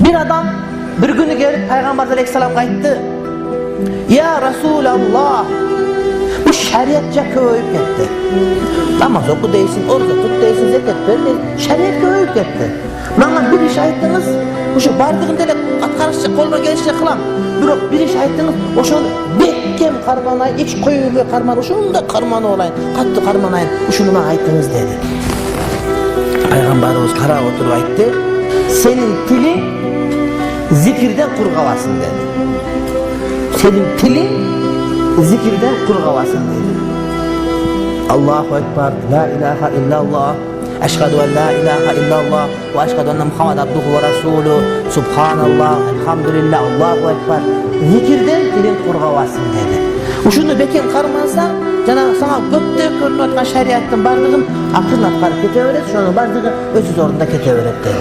Bir adam bir günü gelip Peygamber Aleyhisselam'a aytdı. Ya Resulallah, bu şeriatça köyüp gitti. Namaz oku değilsin, oruç tut değilsin, zekat ver değilsin. Şeriat köyüp gitti. Bana bir iş ayttınız, şu bardığın dele atkarışça koluna gelişçe kılam. Bir iş ayttınız, o şunu bekkem karmanayın, iç koyuyor karman, şunu da karmanı olayın, kattı karmanayın, şunu bana ayttınız dedi. Peygamberimiz kara oturup ayttı. Senin tilin zikirden kurgavasın dedi. Senin tilin zikirden kurgavasın dedi. Allahu Ekber, la ilahe illallah, eşhedü en la ilahe illallah ve eşhedü enne Muhammed abduhu ve resulü, subhanallah, elhamdülillah, Allahu Ekber. Zikirden tilin kurgavasın dedi. Uşunu beken karmansa, sana gökte görünüp şeriatın bardığın akılına karıp keteveret, şunu bardığın özü zorunda keteveret dedi.